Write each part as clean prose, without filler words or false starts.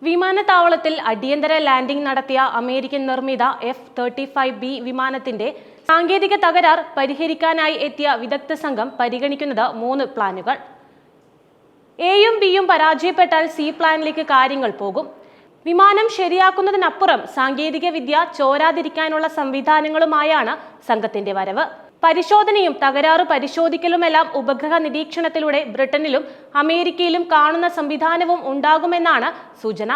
വിമാനത്താവളത്തിൽ അടിയന്തര ലാൻഡിംഗ് നടത്തിയ അമേരിക്കൻ നിർമ്മിത F-35B വിമാനത്തിന്റെ സാങ്കേതിക തകരാർ പരിഹരിക്കാനായി എത്തിയ വിദഗ്ധ സംഘം പരിഗണിക്കുന്നത് 3 പ്ലാനുകൾ. എയും ബിയും പരാജയപ്പെട്ടാൽ സി പ്ലാനിലേക്ക് കാര്യങ്ങൾ പോകും. വിമാനം ശരിയാക്കുന്നതിനപ്പുറം സാങ്കേതിക വിദ്യ ചോരാതിരിക്കാനുള്ള സംവിധാനങ്ങളുമായാണ് സംഘത്തിന്റെ വരവ്. പരിശോധനയും തകരാറ് പരിശോധിക്കലുമെല്ലാം ഉപഗ്രഹ നിരീക്ഷണത്തിലൂടെ ബ്രിട്ടനിലും അമേരിക്കയിലും കാണുന്ന സംവിധാനവും ഉണ്ടാകുമെന്നാണ് സൂചന.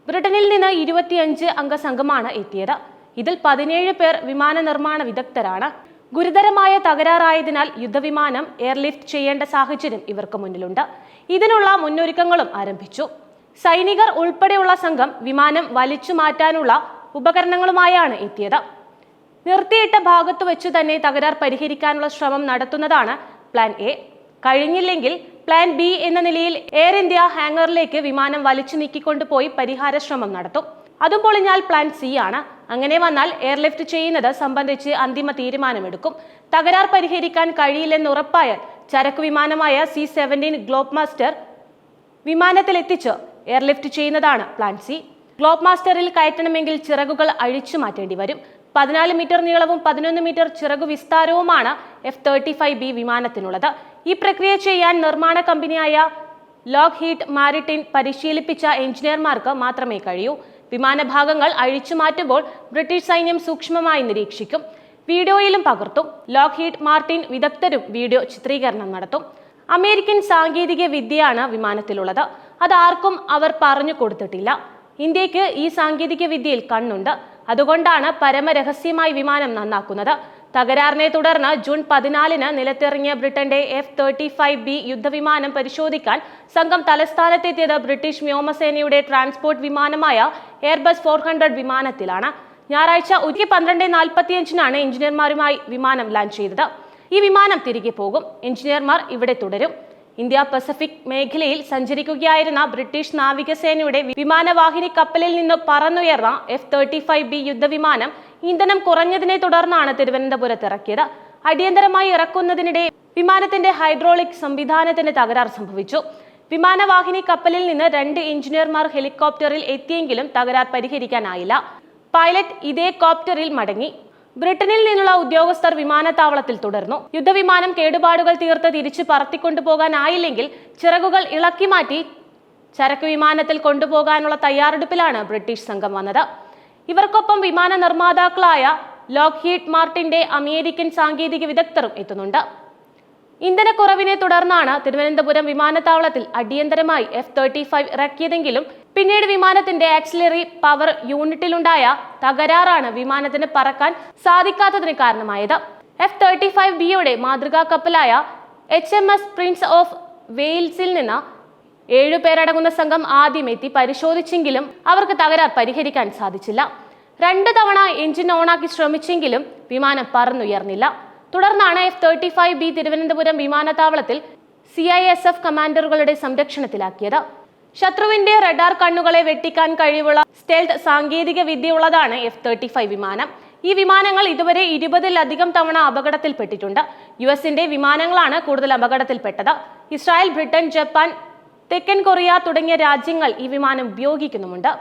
ബ്രിട്ടനിൽ നിന്ന് 25 അംഗ സംഘമാണ് എത്തിയത്. ഇതിൽ 17 പേർ വിമാന നിർമ്മാണ വിദഗ്ധരാണ്. ഗുരുതരമായ തകരാറായതിനാൽ യുദ്ധവിമാനം എയർലിഫ്റ്റ് ചെയ്യേണ്ട സാഹചര്യം ഇവർക്ക് മുന്നിലുണ്ട്. ഇതിനുള്ള മുന്നൊരുക്കങ്ങളും ആരംഭിച്ചു. സൈനികർ ഉൾപ്പെടെയുള്ള സംഘം വിമാനം വലിച്ചു മാറ്റാനുള്ള ഉപകരണങ്ങളുമായാണ് എത്തിയത്. നിർത്തിയിട്ട ഭാഗത്തു വെച്ചു തന്നെ തകരാർ പരിഹരിക്കാനുള്ള ശ്രമം നടത്തുന്നതാണ് പ്ലാൻ എ. കഴിഞ്ഞില്ലെങ്കിൽ പ്ലാൻ ബി എന്ന നിലയിൽ എയർ ഇന്ത്യ ഹാങ്ങറിലേക്ക് വിമാനം വലിച്ചു നീക്കിക്കൊണ്ടുപോയി പരിഹാര ശ്രമം നടത്തും. അതും പൊളിഞ്ഞാൽ പ്ലാൻ സി ആണ്. അങ്ങനെ വന്നാൽ എയർലിഫ്റ്റ് ചെയ്യുന്നത് സംബന്ധിച്ച് അന്തിമ തീരുമാനമെടുക്കും. തകരാർ പരിഹരിക്കാൻ കഴിയില്ലെന്ന് ഉറപ്പായാൽ ചരക്ക് വിമാനമായ C-17 ഗ്ലോബ് മാസ്റ്റർ വിമാനത്തിലെത്തിച്ച് എയർലിഫ്റ്റ് ചെയ്യുന്നതാണ് പ്ലാൻ സി. ഗ്ലോബ് മാസ്റ്ററിൽ കയറ്റണമെങ്കിൽ ചിറകുകൾ അഴിച്ചു മാറ്റേണ്ടി വരും. 14 മീറ്റർ നീളവും 11 മീറ്റർ ചിറകു വിസ്താരവുമാണ് F-35B വിമാനത്തിനുള്ളത്. ഈ പ്രക്രിയ ചെയ്യാൻ നിർമ്മാണ കമ്പനിയായ ലോക്ക്ഹീഡ് മാരിടൈം പരിശീലിപ്പിച്ച എഞ്ചിനീയർമാർക്ക് മാത്രമേ കഴിയൂ. വിമാനഭാഗങ്ങൾ അഴിച്ചു മാറ്റുമ്പോൾ ബ്രിട്ടീഷ് സൈന്യം സൂക്ഷ്മമായി നിരീക്ഷിക്കും. വീഡിയോയിലും പകർത്തും. ലോക്ക്ഹീഡ് മാർട്ടിൻ വിദഗ്ധരും വീഡിയോ ചിത്രീകരണം നടത്തും. അമേരിക്കൻ സാങ്കേതിക വിദ്യയാണ് വിമാനത്തിലുള്ളത്. അതാർക്കും അവർ പറഞ്ഞു കൊടുത്തിട്ടില്ല. ഇന്ത്യക്ക് ഈ സാങ്കേതിക വിദ്യയിൽ കണ്ണുണ്ട്. അതുകൊണ്ടാണ് പരമരഹസ്യമായി വിമാനം നന്നാക്കുന്നത്. തകരാറിനെ തുടർന്ന് ജൂൺ 14 നിലത്തിറങ്ങിയ ബ്രിട്ടന്റെ F-35B യുദ്ധവിമാനം പരിശോധിക്കാൻ സംഘം തലസ്ഥാനത്തെത്തിയത് ബ്രിട്ടീഷ് വ്യോമസേനയുടെ ട്രാൻസ്പോർട്ട് വിമാനമായ എയർബസ് 400 വിമാനത്തിലാണ്. ഞായറാഴ്ച ഉച്ചയ്ക്ക് 12:45 എഞ്ചിനീയർമാരുമായി വിമാനം ലാൻഡ് ചെയ്തത്. ഈ വിമാനം തിരികെ പോകും. എഞ്ചിനീയർമാർ ഇവിടെ തുടരും. ഇന്ത്യ പസഫിക് മേഖലയിൽ സഞ്ചരിക്കുകയായിരുന്ന ബ്രിട്ടീഷ് നാവികസേനയുടെ വിമാനവാഹിനി കപ്പലിൽ നിന്ന് പറന്നുയർന്ന F-35B യുദ്ധവിമാനം ഇന്ധനം കുറഞ്ഞതിനെ തുടർന്നാണ് തിരുവനന്തപുരത്ത് ഇറക്കിയത്. അടിയന്തരമായി ഇറക്കുന്നതിനിടെ വിമാനത്തിന്റെ ഹൈഡ്രോളിക് സംവിധാനത്തിന് തകരാർ സംഭവിച്ചു. വിമാനവാഹിനി കപ്പലിൽ നിന്ന് 2 എഞ്ചിനീയർമാർ ഹെലികോപ്റ്ററിൽ എത്തിയെങ്കിലും തകരാർ പരിഹരിക്കാനായില്ല. പൈലറ്റ് ഇതേ കോപ്റ്ററിൽ മടങ്ങി. ബ്രിട്ടനിൽ നിന്നുള്ള ഉദ്യോഗസ്ഥർ വിമാനത്താവളത്തിൽ തുടർന്നു. യുദ്ധവിമാനം കേടുപാടുകൾ തീർത്ത് തിരിച്ചു പറത്തിക്കൊണ്ടുപോകാനായില്ലെങ്കിൽ ചിറകുകൾ ഇളക്കി മാറ്റി ചരക്ക് വിമാനത്തിൽ കൊണ്ടുപോകാനുള്ള തയ്യാറെടുപ്പിലാണ് ബ്രിട്ടീഷ് സംഘം വന്നത്. ഇവർക്കൊപ്പം വിമാന നിർമ്മാതാക്കളായ ലോക്ക്ഹീഡ് മാർട്ടിന്റെ അമേരിക്കൻ സാങ്കേതിക വിദഗ്ധരും എത്തുന്നുണ്ട്. ഇന്ധനക്കുറവിനെ തുടർന്നാണ് തിരുവനന്തപുരം വിമാനത്താവളത്തിൽ അടിയന്തരമായി F-35 ഇറക്കിയതെങ്കിലും പിന്നീട് വിമാനത്തിന്റെ ആക്സിലറി പവർ യൂണിറ്റിലുണ്ടായ തകരാറാണ് വിമാനത്തിന് പറക്കാൻ സാധിക്കാത്തതിന് കാരണമായത്. F-35Bയുടെ മാതൃകാ കപ്പലായ HMS പ്രിൻസ് ഓഫ് വെയിൽസിൽ നിന്ന് 7 പേരടങ്ങുന്ന സംഘം ആദ്യം എത്തി പരിശോധിച്ചെങ്കിലും അവർക്ക് തകരാർ പരിഹരിക്കാൻ സാധിച്ചില്ല. 2 തവണ എഞ്ചിൻ ഓണാക്കി ശ്രമിച്ചെങ്കിലും വിമാനം പറന്നുയർന്നില്ല. തുടർന്നാണ് F-35B തിരുവനന്തപുരം വിമാനത്താവളത്തിൽ CISF കമാൻഡറുകളുടെ സംരക്ഷണത്തിലാക്കിയത്. ശത്രുവിന്റെ റഡാർ കണ്ണുകളെ വെട്ടിക്കാൻ കഴിവുള്ള സ്റ്റെൽത്ത് സാങ്കേതിക വിദ്യയുള്ളതാണ് F-35 വിമാനം. ഈ വിമാനങ്ങൾ ഇതുവരെ 20-ലധികം തവണ അപകടത്തിൽപ്പെട്ടിട്ടുണ്ട്. US-ന്റെ വിമാനങ്ങളാണ് കൂടുതൽ അപകടത്തിൽപ്പെട്ടത്. ഇസ്രായേൽ, ബ്രിട്ടൻ, ജപ്പാൻ, തെക്കൻ കൊറിയ തുടങ്ങിയ രാജ്യങ്ങൾ ഈ വിമാനം ഉപയോഗിക്കുന്നുമുണ്ട്.